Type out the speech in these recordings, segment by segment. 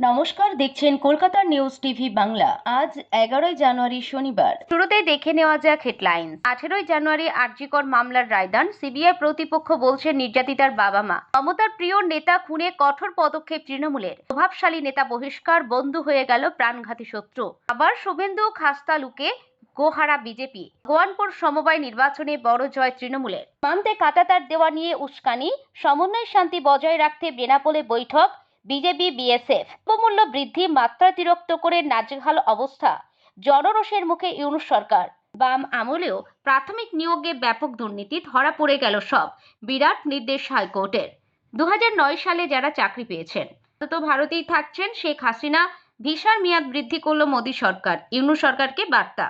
নমস্কার, দেখছেন Kolkata news TV Bangla. আজ 11ই জানুয়ারি শনিবার। শুরুতেই দেখে নেওয়া যাক হেডলাইন। 18ই জানুয়ারি আরজিকর মামলার রায়দান। সিবিআই প্রতিপক্ষ বলছে নির্যাতিতার বাবা মা। মমতার প্রিয় নেতা খুনে কঠোর পদক্ষেপ তৃণমূলের। প্রভাবশালী নেতা বহিষ্কার, বন্ধু হয়ে গেল প্রাণঘাতী শত্রু। আবার শুভেন্দু খাস্তালুকে গোহারা বিজেপি। ভগবানপুর সমবায় নির্বাচনে বড় জয় তৃণমূলের। মানতে কাঁটাতার দেওয়া নিয়ে উস্কানি। সমন্বয় শান্তি বজায় রাখতে বেনাপোলে বৈঠক। BJP BSF. দ্রব্যমূল্য বৃদ্ধি, মাত্রাতিরিক্ত করে নাজেহাল অবস্থা। জনরোষের মুখে ইউনূস সরকার। বাম আমলেও প্রাথমিক নিয়োগে ব্যাপক দুর্নীতি, ধরা পড়ে গেল সব। বিরাট নির্দেশ হাইকোর্টের। 2009 সালে যারা চাকরি পেয়েছেন তো ভারতেই থাকছেন শেখ হাসিনা। ভিসার মেয়াদ বৃদ্ধি করল মোদী সরকার। ইউনূস সরকারকে বার্তা।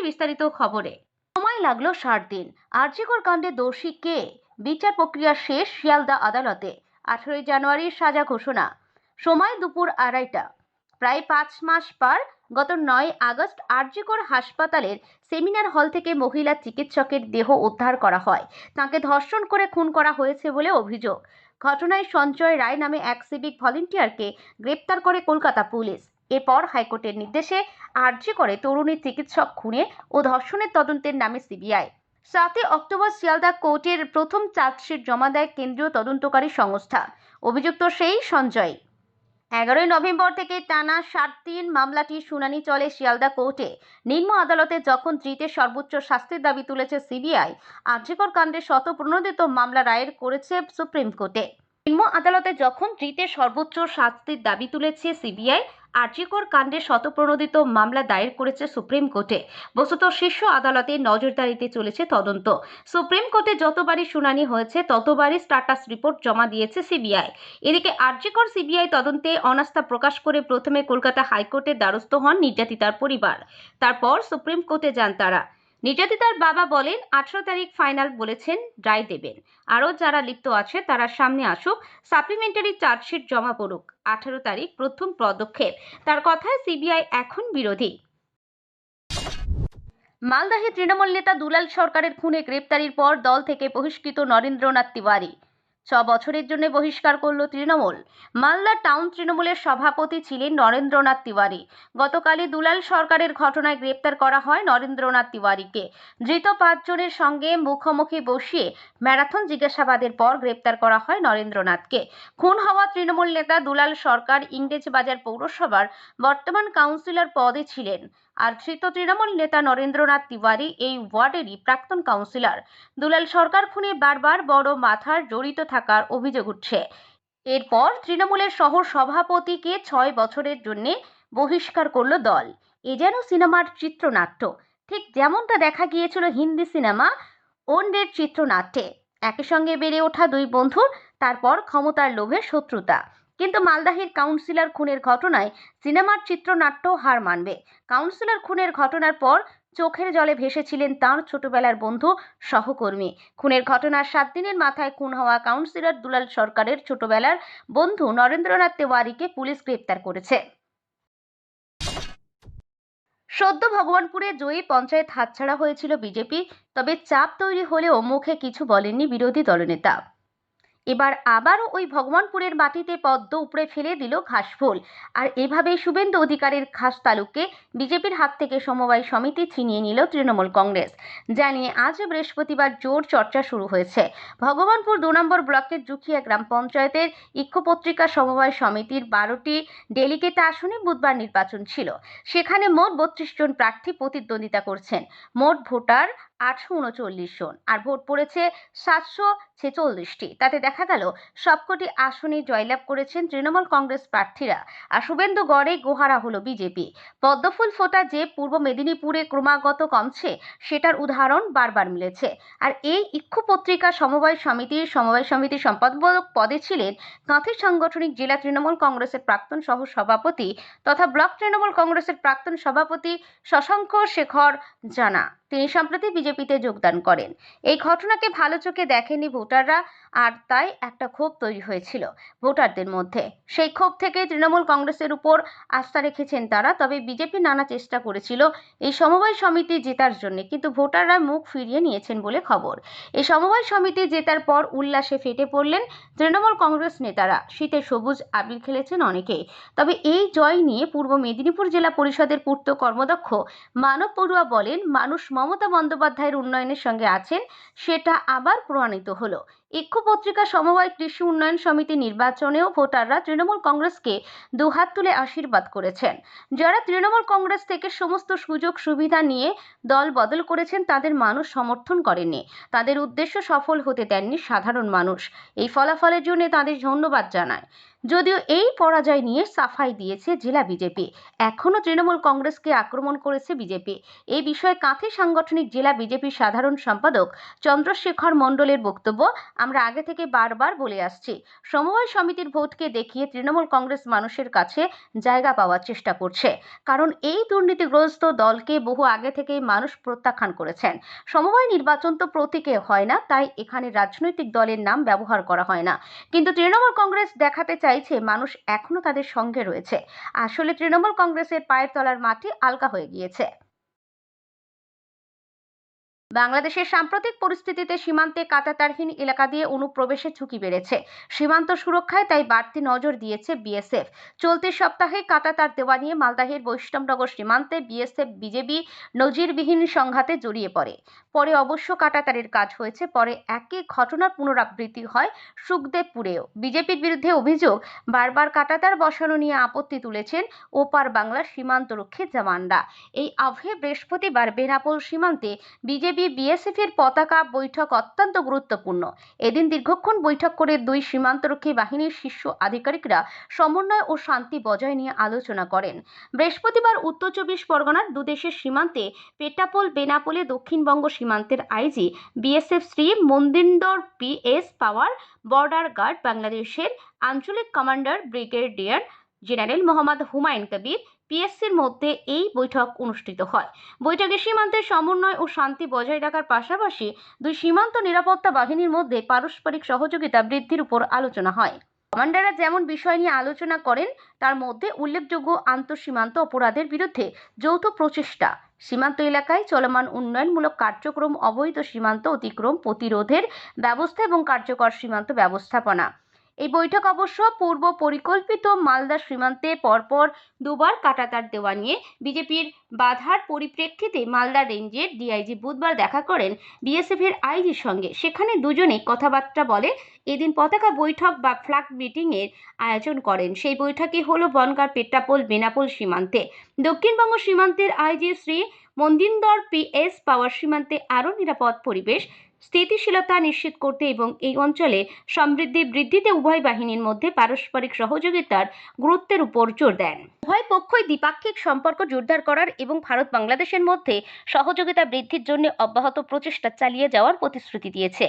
বিস্তারিত খবরে। সময় লাগলো 60 দিন। আরজিকর কাণ্ডে দোষী কে? বিচার প্রক্রিয়া শেষ শিয়ালদা আদালতে। 18ই জানুয়ারির সাজা ঘোষণা। সময় দুপুর 2:30টা। প্রায় 5 মাস পার। গত 9 আগস্ট আরজিকর হাসপাতালের সেমিনার হল থেকে মহিলা চিকিৎসকের দেহ উদ্ধার করা হয়। তাকে ধর্ষণ করে খুন করা হয়েছে বলে অভিযোগ। ঘটনায় সঞ্জয় রায় নামে এক সিভিক ভলেন্টিয়ারকে গ্রেপ্তার করে কলকাতা পুলিশ। এরপর হাইকোর্টের নির্দেশে আরজিকরে তরুণী চিকিৎসক খুনে ও ধর্ষণের তদন্তের নামে সিবিআই 7 অক্টোবর শিয়ালদা কোর্টের প্রথম চার্জশিট জমা দেয় কেন্দ্রীয় তদন্তকারী সংস্থা। অভিযুক্ত সেই সঞ্জয়। 11ই নভেম্বর থেকে টানা 7 দিন মামলাটির শুনানি চলে শিয়ালদা কোর্টে। নিম্ন আদালতে যখন ধৃতের সর্বোচ্চ শাস্তির দাবি তুলেছে সিবিআই, আরজিকর কাণ্ডে শতপ্রণোদিত মামলা রায়ের করেছে সুপ্রিম কোর্টে। নিম্ন আদালতে যখন ধৃতের সর্বোচ্চ শাস্তির দাবি তুলেছে সিবিআই, আরজিকর কাণ্ডে শতপ্রণোদিত মামলা দায়ের করেছে সুপ্রিম কোর্টে। বস্তুত শীর্ষ আদালতে নজরদারিতে চলেছে তদন্ত। সুপ্রিম কোর্টে যতবারই শুনানি হয়েছে ততবারই স্ট্যাটাস রিপোর্ট জমা দিয়েছে সিবিআই। এদিকে আরজিকর সিবিআই তদন্তে অনাস্থা প্রকাশ করে প্রথমে কলকাতা হাইকোর্টের দ্বারস্থ হন নির্যাতিতার পরিবার। তারপর সুপ্রিম কোর্টে যান তারা। নির্যাতিতার বাবা বলেন 18 তারিখ ফাইনাল বলেছেন, রায় দেবেন। আরও যারা লিপ্ত আছে তারা সামনে আসুক, সাপ্লিমেন্টারি চার্জশিট জমা পড়ুক। 18 তারিখ প্রথম পদক্ষেপ। তার কথায় সিবিআই এখন বিরোধী। মালদাহে তৃণমূল নেতা দুলাল সরকারের খুনে গ্রেপ্তারির পর দল থেকে বহিষ্কৃত নরেন্দ্রনাথ তিওয়ারি। 6 বছরের জন্য বহিষ্কার করল তৃণমূল। মালদা টাউন তৃণমূলের সভাপতি ছিলেন নরেন্দ্রনাথ তিওয়ারি। গতকালই দুলাল সরকারের ঘটনায় গ্রেপ্তার করা হয় নরেন্দ্রনাথ তিওয়ারিকে। ধৃত 5 জনের সঙ্গে মুখোমুখি বসিয়ে ম্যারাথন জিজ্ঞাসাবাদের পর গ্রেপ্তার করা হয় নরেন্দ্রনাথকে। খুন হওয়া তৃণমূল নেতা দুলাল সরকার ইংরেজবাজার পৌরসভার বর্তমান কাউন্সিলর পদে ছিলেন। আর ধৃত তৃণমূল নেতা নরেন্দ্রনাথ তিওয়ারি এই ওয়ার্ডেরই প্রাক্তন কাউন্সিলর। দুলাল সরকার খুনে বারবার বড় মাথার জড়িত থাকার অভিযোগ উঠছে। এরপর তৃণমূলের শহর সভাপতিকে 6 বছরের জন্য বহিষ্কার করল দল। এ যেন সিনেমার চিত্রনাট্য, ঠিক যেমনটা দেখা গিয়েছিল হিন্দি সিনেমা ওন্ডের চিত্রনাট্যে। একই সঙ্গে বেড়ে ওঠা দুই বন্ধুর, তারপর ক্ষমতার লোভে শত্রুতা। কিন্তু মালদাহের কাউন্সিলর খুনের ঘটনায় সিনেমার চিত্রনাট্য হার মানবে। কাউন্সিলর খুনের ঘটনার পর চোখের জলে ভেসেছিলেন তাঁর ছোটবেলার বন্ধু, সহকর্মী। খুনের ঘটনার 7 দিনের মাথায় খুন হওয়া কাউন্সিলর দুলাল সরকারের ছোটবেলার বন্ধু নরেন্দ্রনাথ তিওয়ারিকে পুলিশ গ্রেপ্তার করেছে। সদ্য ভগবানপুরে জয়ী পঞ্চায়েত হাতছাড়া হয়েছিল বিজেপি। তবে চাপ তৈরি হলেও মুখে কিছু বলেননি বিরোধী দলনেতা। এবার আবারও ওই ভগবানপুরের মাটিতে পদ্ম উপড়ে ফেলে দিল ঘাসফুল। আর এভাবেই শুভেন্দু অধিকারীর খাসতালুকে বিজেপির হাত থেকে সমবায় সমিতি ছিনিয়ে নিল তৃণমূল কংগ্রেস। জানিয়ে আজ বৃহস্পতিবার জোর চর্চা শুরু হয়েছে। ভগবানপুর 2 নম্বর ব্লকের জুখিয়া গ্রাম পঞ্চায়েতের ইক্ষপত্রিকা সমবায় সমিতির 12টি ডেলিগেট আসনে বুধবার নির্বাচন ছিল। সেখানে মোট 32 জন প্রার্থী প্রতিদ্বন্দ্বিতা করছেন। মোট ভোটার 839 জন, আর ভোট পড়েছে 746টি। তাতে দেখা গেল সবকটি আসনে জয়লাভ করেছেন তৃণমূল কংগ্রেস প্রার্থীরা। আর শুভেন্দুগড়ে গোহারা হলো বিজেপি। পদ্মফুল ফোটা যে পূর্ব মেদিনীপুরে ক্রমাগত কমছে, সেটার উদাহরণ বারবার মিলেছে। আর এই ইক্ষুপত্রিকা সমবায় সমিতির সম্পাদক পদে ছিলেন কাঁথি সাংগঠনিক জেলা তৃণমূল কংগ্রেসের প্রাক্তন সহ সভাপতি তথা ব্লক তৃণমূল কংগ্রেসের প্রাক্তন সভাপতি শশাঙ্ক শেখর জানা। তিনি সম্প্রতি বিজেপিতে যোগদান করেন। এই ঘটনাকে ভালো চোখে দেখেনি ভোটাররা, আর তাই একটা ক্ষোভ তৈরি হয়েছিল ভোটারদের মধ্যে। সেই ক্ষোভ থেকে তৃণমূল কংগ্রেসের উপর আস্থা রেখেছেন তারা। তবে বিজেপি নানা চেষ্টা করেছিল এই সমবায় সমিতি জেতার জন্য, কিন্তু ভোটাররা মুখ ফিরিয়ে নিয়েছেন বলে খবর। এই সমবায় সমিতি জেতার পর উল্লাসে ফেটে পড়লেন তৃণমূল কংগ্রেস নেতারা। শীতে সবুজ আবির খেলেছেন অনেকেই। তবে এই জয় নিয়ে পূর্ব মেদিনীপুর জেলা পরিষদের পূর্ত কর্মদক্ষ মানব বড়ুয়া বলেন, মানুষ মমতা বন্দ্যোপাধ্যায়ের উন্নয়নের সঙ্গে আছেন, সেটা আবার প্রমাণিত হলো। ইক্ষ্যু পত্রিকা সমবায় কৃষি উন্নয়ন সমিতি নির্বাচনেও ভোটাররা তৃণমূল কংগ্রেসকে দুহাত তুলে আশীর্বাদ করেছেন। যারা তৃণমূল কংগ্রেস থেকে সমস্ত সুযোগ সুবিধা নিয়ে দল বদল করেছেন, তাদের মানুষ সমর্থন করেননি। তাদের উদ্দেশ্য সফল হতে দেননি সাধারণ মানুষ। এই ফলাফলের জন্য তাদের ধন্যবাদ জানায়। যদিও এই পরাজয় নিয়ে সাফাই দিয়েছে জেলা বিজেপি। এখনও তৃণমূল কংগ্রেসকে আক্রমণ করেছে বিজেপি। এই বিষয়ে কাঁথি সাংগঠনিক জেলা বিজেপির সাধারণ সম্পাদক চন্দ্রশেখর মণ্ডলের বক্তব্য, আমরা আগে থেকে বারবার বলে আসছি, সমবায় সমিতির ভোটকে দেখিয়ে তৃণমূল কংগ্রেস মানুষের কাছে জায়গা পাওয়ার চেষ্টা করছে। কারণ এই দুর্নীতিগ্রস্ত দলকে বহু আগে থেকেই মানুষ প্রত্যাখ্যান করেছেন। সমবায় নির্বাচন তো প্রতীকে হয় না, তাই এখানে রাজনৈতিক দলের নাম ব্যবহার করা হয় না। কিন্তু তৃণমূল কংগ্রেস দেখাতে চাইছে মানুষ এখনো তাদের সঙ্গে রয়েছে। আসলে তৃণমূল কংগ্রেসের পায়ের তলার মাটি আলগা হয়ে গিয়েছে। বাংলাদেশের সাম্প্রতিক পরিস্থিতিতে সীমান্তে কাঁটাতারহীন এলাকা দিয়ে অনুপ্রবেশের ঝুঁকি বেড়েছে। সীমান্ত সুরক্ষায় তাই বাড়তি নজর দিয়েছে বিএসএফ। চলতি সপ্তাহে কাঁটাতার দেওয়া নিয়ে মালদাহের বৈষ্ণবনগর সীমান্তে বিএসএফ বিজেপি নজিরবিহীন সংঘাতে জড়িয়ে পরে অবশ্য কাঁটাতারের কাজ হয়েছে। পরে একই ঘটনার পুনরাবৃত্তি হয় সুখদেবপুরেও। বিজেপির বিরুদ্ধে অভিযোগ, বারবার কাঁটাতার বসানো নিয়ে আপত্তি তুলেছেন ওপার বাংলার সীমান্তরক্ষী জওয়ানরা। এই আবহে বৃহস্পতিবার বেনাপোল সীমান্তে বিজেপি বিএসএফ এর পতাকা বৈঠক অত্যন্ত গুরুত্বপূর্ণ। এদিন দীর্ঘক্ষণ বৈঠক করে দুই সীমান্তরক্ষী বাহিনীর শীর্ষ আধিকারিকরা সমন্বয় ও শান্তি বজায় নিয়ে আলোচনা করেন। বৃহস্পতিবার উত্তর ২৪ পরগনার দুদেশের সীমান্তে পেটাপোল বেনাপোলে দক্ষিণবঙ্গ সীমান্তের IG BSF Shri Maninder PS Pawar border guard বাংলাদেশের আঞ্চলিক commander brigadier general Mohammad Humayun Kabir পিএসসির মধ্যে এই বৈঠক অনুষ্ঠিত হয়। বৈঠকে সীমান্তের সমন্বয় ও শান্তি বজায় রাখার পাশাপাশি দুই সীমান্ত নিরাপত্তা বাহিনীর মধ্যে পারস্পরিক সহযোগিতা বৃদ্ধির উপর আলোচনা হয়। কমান্ডাররা যেমন বিষয় নিয়ে আলোচনা করেন, তার মধ্যে উল্লেখযোগ্য আন্তঃসীমান্ত অপরাধের বিরুদ্ধে যৌথ প্রচেষ্টা, সীমান্ত এলাকায় চলমান উন্নয়নমূলক কার্যক্রম, অবৈধ সীমান্ত অতিক্রম প্রতিরোধের ব্যবস্থা এবং কার্যকর সীমান্ত ব্যবস্থাপনা। এই বৈঠক অবশ্য পূর্ব পরিকল্পিত। মালদা সীমান্তে পরপর দুবার কাঁটাতার দেওয়া নিয়ে বিজেপির বাধার পরিপ্রেক্ষিতে মালদা রেঞ্জের ডিআইজি বুধবার দেখা করেন বিএসএফ এর আইজির সঙ্গে। সেখানে দুজনেই কথাবার্তা বলে এদিন পতাকা বৈঠক বা ফ্ল্যাগ মিটিং এর আয়োজন করেন। সেই বৈঠকে হলো বনগাঁ পেট্টাপোল বেনাপোল সীমান্তে। দক্ষিণবঙ্গ সীমান্তের আইজি শ্রী মন্দিন্দর পিএস পাওয়ার সীমান্তে আরও নিরাপদ পরিবেশ, স্থিতিশীলতা নিশ্চিত করতে এবং এই অঞ্চলে সমৃদ্ধি বৃদ্ধিতে উভয় বাহিনীর মধ্যে পারস্পরিক সহযোগিতার গুরুত্বের উপর জোর দেন। উভয় পক্ষই দ্বিপাক্ষিক সম্পর্ক জোরদার করার এবং ভারত বাংলাদেশের মধ্যে সহযোগিতা বৃদ্ধির জন্য অব্যাহত প্রচেষ্টা চালিয়ে যাওয়ার প্রতিশ্রুতি দিয়েছে।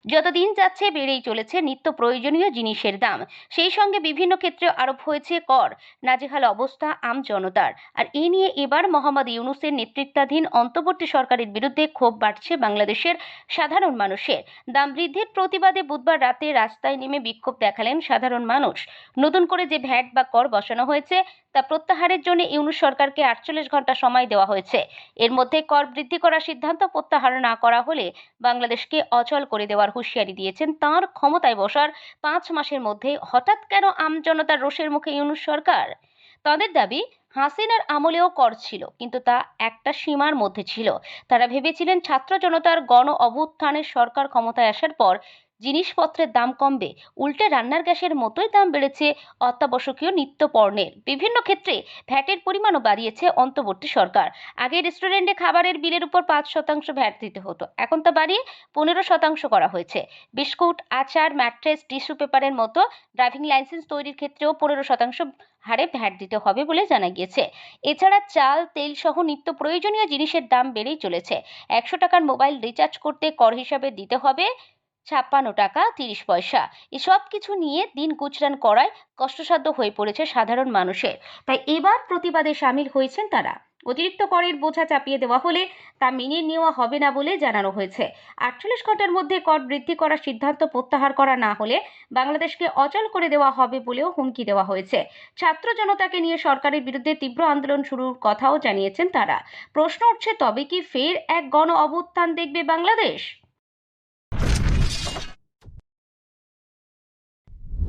যত দিন যাচ্ছে বেড়েই চলেছে নিত্য প্রয়োজনীয় জিনিসের দাম। সেই সঙ্গে বিভিন্ন ক্ষেত্রে আরোপ হয়েছে কর। নাজেহাল অবস্থা আম জনতার। আর এ নিয়ে এবার মোহাম্মদ ইউনূসের নেতৃত্বাধীন অন্তর্বর্তী সরকারের বিরুদ্ধে ক্ষোভ বাড়ছে বাংলাদেশের সাধারণ মানুষের। দাম বৃদ্ধির প্রতিবাদে বুধবার রাতে রাস্তায় নেমে বিক্ষোভ দেখালেন সাধারণ মানুষ। নতুন করে যে ভ্যাট বা কর বসানো হয়েছে তা প্রত্যাহারের জন্য ইউনূস সরকারকে ৪৮ ঘন্টা সময় দেওয়া হয়েছে। এর মধ্যে কর বৃদ্ধি করার সিদ্ধান্ত প্রত্যাহার না করা হলে বাংলাদেশকে অচল করে দেওয়ার হুঁশিয়ারি দিয়েছেন তাঁর ক্ষমতায় বসার ৫ মাসের মধ্যে। হঠাৎ কেন আমজনতার রোষের মুখে ইউনূস সরকার? তাদের দাবি, হাসিনার আমলেও কর ছিল, কিন্তু তা একটা সীমার মধ্যে ছিল। তারা ভেবেছিলেন ছাত্র জনতার গণ অভ্যুত্থানের সরকার ক্ষমতায় আসার পর জিনিসপত্রের দাম কমবে। উল্টে রান্নার গ্যাসের মতোই দাম বেড়েছে অত্যাবশ্যকীয় নিত্য পণ্যের। বিভিন্ন ক্ষেত্রে ভ্যাটের পরিমাণও বাড়িয়েছে অন্তর্বর্তী সরকার। আগে রেস্টুরেন্টে খাবারের বিলের উপর ৫% ভ্যাট দিতে হতো, এখন তা বাড়িয়ে ১৫% করা হয়েছে। বিস্কুট, আচার, ম্যাট্রেস, টিস্যু পেপারের মতো ড্রাইভিং লাইসেন্স তৈরির ক্ষেত্রেও ১৫% হারে ভ্যাট দিতে হবে বলে জানা গিয়েছে। এছাড়া চাল, তেল সহ নিত্য প্রয়োজনীয় জিনিসের দাম বেড়েই চলেছে। ১০০ টাকার মোবাইল রিচার্জ করতে কর হিসাবে দিতে হবে ৫৬ টাকা ৩০ পয়সা। এসব কিছু নিয়ে দিন গুজরান করায় কষ্টসাধ্য হয়ে পড়েছে সাধারণ মানুষের। তাই এবার প্রতিবাদে সামিল হয়েছেন তারা। অতিরিক্ত করের বোঝা চাপিয়ে দেওয়া হলে তা মেনে নেওয়া হবে না বলে জানানো হয়েছে। 48 ঘন্টার মধ্যে কর বৃদ্ধি করার সিদ্ধান্ত প্রত্যাহার করা না হলে বাংলাদেশকে অচল করে দেওয়া হবে বলেও হুমকি দেওয়া হয়েছে। ছাত্র জনতাকে নিয়ে সরকারের বিরুদ্ধে তীব্র আন্দোলন শুরুর কথাও জানিয়েছেন তারা। প্রশ্ন উঠছে, তবে কি ফের এক গণ অভ্যুত্থান দেখবে বাংলাদেশ?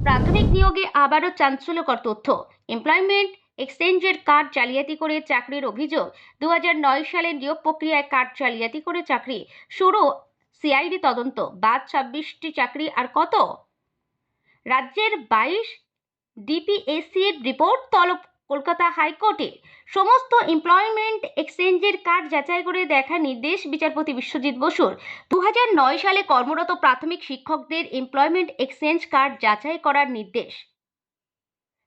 প্রাথমিক নিয়োগে আবারও চাঞ্চল্যকর তথ্য। এমপ্লয়মেন্ট এক্সচেঞ্জের কার্ড জালিয়াতি করে চাকরির অভিযোগ। 2009 সালে নিয়োগ প্রক্রিয়ায় কার্ড জালিয়াতি করে চাকরি শুরু, সিআইডি তদন্ত। বাদ 26টি চাকরি আর কত? রাজ্যের 22 ডিপিএসসির রিপোর্ট তলব কলকাতা হাইকোর্টে। সমস্ত এমপ্লয়মেন্ট এক্সচেঞ্জের কার্ড যাচাই করে দেখার নির্দেশ বিচারপতি বিশ্বজিৎ বসুর। 2009 সালে কর্মরত প্রাথমিক শিক্ষকদের এমপ্লয়মেন্ট এক্সচেঞ্জ কার্ড যাচাই করার নির্দেশ।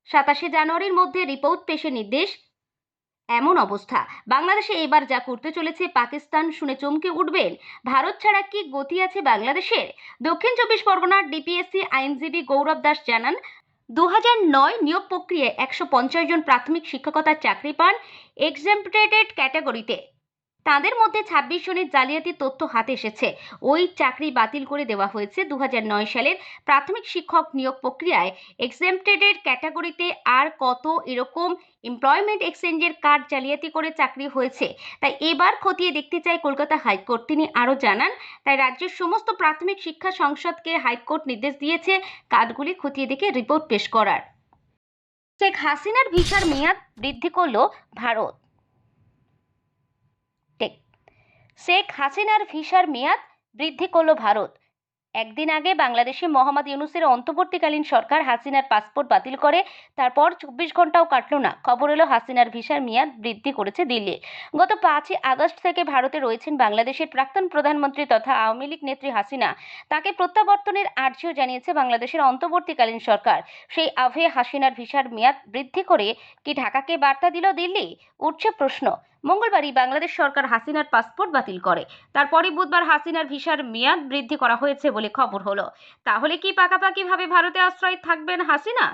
27 জানুয়ারির মধ্যে রিপোর্ট পেশের নির্দেশ। এমন অবস্থা বাংলাদেশে এবার যা করতে চলেছে পাকিস্তান শুনে চমকে উঠবেন। ভারত ছাড়া কি গতি আছে বাংলাদেশের? দক্ষিণ 24 পরগনার ডিপিএসসি আইনজীবী গৌরব দাস জানান, 2009 নিয়োগ প্রক্রিয়ায় 150 জন প্রাথমিক শিক্ষকতার চাকরি পান এক্সেম্পটেড ক্যাটাগরিতে। তাদের মধ্যে 26 জনের জালিয়াতির তথ্য হাতে এসেছে। ওই চাকরি বাতিল করে দেওয়া হয়েছে। 2009 সালের প্রাথমিক শিক্ষক নিয়োগ প্রক্রিয়ায় এক্সেম্পটেড ক্যাটাগরিতে আর কত এরকম এমপ্লয়মেন্ট এক্সচেঞ্জের কার্ড জালিয়াতি করে চাকরি হয়েছে, তাই এবার খতিয়ে দেখতে চায় কলকাতা হাইকোর্ট। তিনি আরও জানান, তাই রাজ্যের সমস্ত প্রাথমিক শিক্ষা সংসদকে হাইকোর্ট নির্দেশ দিয়েছে কার্ডগুলি খতিয়ে দেখে রিপোর্ট পেশ করার। শেখ হাসিনার ভিসার মেয়াদ বৃদ্ধি করল ভারত। শেখ হাসিনার ভিসার মেয়াদ বৃদ্ধি করল ভারত। একদিন আগে বাংলাদেশে মোহাম্মদ ইউনূসের অন্তর্বর্তীকালীন সরকার হাসিনার পাসপোর্ট বাতিল করে। তারপর 24 ঘন্টাও কাটল না, খবর এলো হাসিনার ভিসার মেয়াদ বৃদ্ধি করেছে দিল্লি। গত 5 আগস্ট থেকে ভারতে রয়েছেন বাংলাদেশের প্রাক্তন প্রধানমন্ত্রী তথা আওয়ামী লীগ নেত্রী হাসিনা। তাকে প্রত্যাবর্তনের আর্জিও জানিয়েছে বাংলাদেশের অন্তর্বর্তীকালীন সরকার। সেই আভে হাসিনার ভিসার মেয়াদ বৃদ্ধি করে কি ঢাকাকে বার্তা দিল দিল্লি? উঠছে প্রশ্ন। মঙ্গলবারই বাংলাদেশ সরকার হাসিনার পাসপোর্ট বাতিল করে। তারপরে বুধবার হাসিনার ভিসার মেয়াদ বৃদ্ধি করা হয়েছে বলে খবর হলো। তাহলে কি পাকাপাকিভাবে ভারতে আশ্রয় থাকবেন হাসিনা?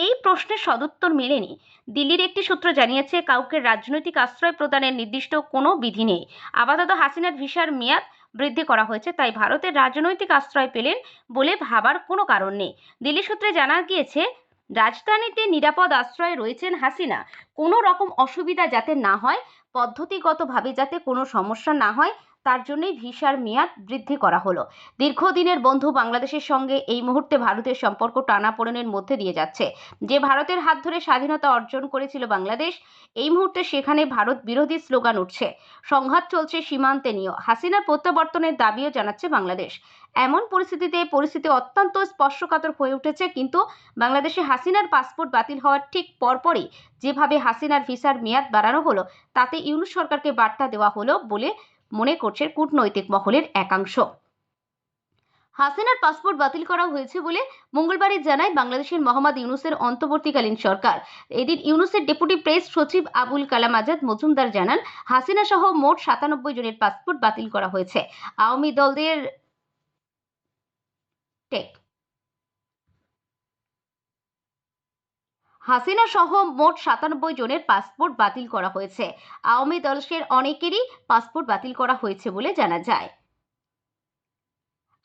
এই প্রশ্নের সদুত্তর মেলেনি। দিল্লির একটি সূত্র জানিয়েছে, কাউকে রাজনৈতিক আশ্রয় প্রদানের নির্দিষ্ট কোনো বিধি নেই। আপাতত হাসিনার ভিসার মেয়াদ বৃদ্ধি করা হয়েছে, তাই ভারতের রাজনৈতিক আশ্রয় পেলেন বলে ভাবার কোনো কারণ নেই। দিল্লি সূত্রে জানা গিয়েছে, রাজধানীতে নিরাপদ আশ্রয়ে রয়েছেন হাসিনা। কোনো রকম অসুবিধা যাতে না হয়, পদ্ধতিগতভাবে যাতে কোনো সমস্যা না হয়, তার জন্যই ভিসার মেয়াদ বৃদ্ধি করা হলো। দীর্ঘদিনের বন্ধু বাংলাদেশের সঙ্গে এই মুহূর্তে ভারতের সম্পর্ক টানাপোড়েনের মধ্যে দিয়ে যাচ্ছে। যে ভারতের হাত ধরে স্বাধীনতা অর্জন করেছিল বাংলাদেশ, এই মুহূর্তে সেখানে ভারত বিরোধী স্লোগান উঠছে। সংঘাত চলছে সীমান্তে নিয়েও। হাসিনার প্রত্যাবর্তনের দাবিও জানাচ্ছে বাংলাদেশ। এমন পরিস্থিতি অত্যন্ত স্পর্শকাতর হয়ে উঠেছে। কিন্তু বাংলাদেশে হাসিনার পাসপোর্ট বাতিল হওয়ার ঠিক পরপরই যেভাবে হাসিনার ভিসার মেয়াদ বাড়ানো হলো, তাতে ইউনূস সরকারকে বার্তা দেওয়া হলো বলে মনে করছে কূটনৈতিক মহলের একাংশ। হাসিনার পাসপোর্ট বাতিল করা হয়েছে বলে মঙ্গলবারই জানায় বাংলাদেশের মোহাম্মদ ইউনূসের অন্তর্বর্তীকালীন সরকার। এদিন ইউনূসের ডেপুটি প্রেস সচিব আবুল কালাম আজাদ মজুমদার জানান, হাসিনা সহ মোট 97 জনের পাসপোর্ট বাতিল করা হয়েছে। আওয়ামী দলদের হাসিনা সহ মোট 97 জনের পাসপোর্ট বাতিল করা হয়েছে। আওয়ামী দলের অনেকেরই পাসপোর্ট বাতিল করা হয়েছে বলে জানা যায়।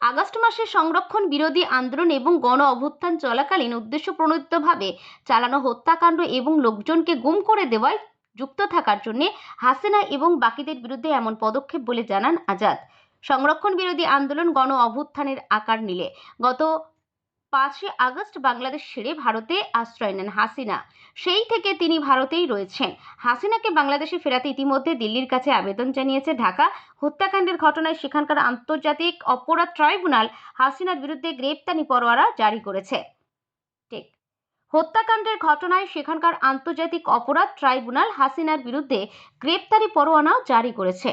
আগস্ট মাসে সংরক্ষণ বিরোধী আন্দোলন এবং গণ অভ্যুত্থান চলাকালীন উদ্দেশ্যপ্রণোদিতভাবে চালানো হত্যাকাণ্ড এবং লোকজনকে গুম করে দেওয়ায় যুক্ত থাকার জন্য হাসিনা এবং বাকিদের বিরুদ্ধে এমন পদক্ষেপ বলে জানান আজাদ। সংরক্ষণ বিরোধী আন্দোলন গণ অভ্যুত্থানের আকার নিলে গত 5 আগস্ট বাংলাদেশ ছেড়ে ভারতে আশ্রয় নেন হাসিনা। সেই থেকে তিনি ভারতেই রয়েছেন। হাসিনাকে বাংলাদেশে ফেরাতে ইতিমধ্যে দিল্লির কাছে আবেদন জানিয়েছে ঢাকা। হত্যাকাণ্ডের ঘটনায় সেখানকার আন্তর্জাতিক অপরাধ ট্রাইব্যুনাল হাসিনার বিরুদ্ধে গ্রেপ্তারি পরোয়ানা জারি করেছে। হত্যাকাণ্ডের ঘটনায় সেখানকার আন্তর্জাতিক অপরাধ ট্রাইব্যুনাল হাসিনার বিরুদ্ধে গ্রেপ্তারি পরোয়ানাও জারি করেছে।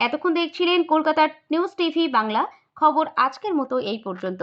এতক্ষণ দেখছিলেন কলকাতার নিউজ টিভি বাংলা। খবর আজকের মতো এই পর্যন্ত।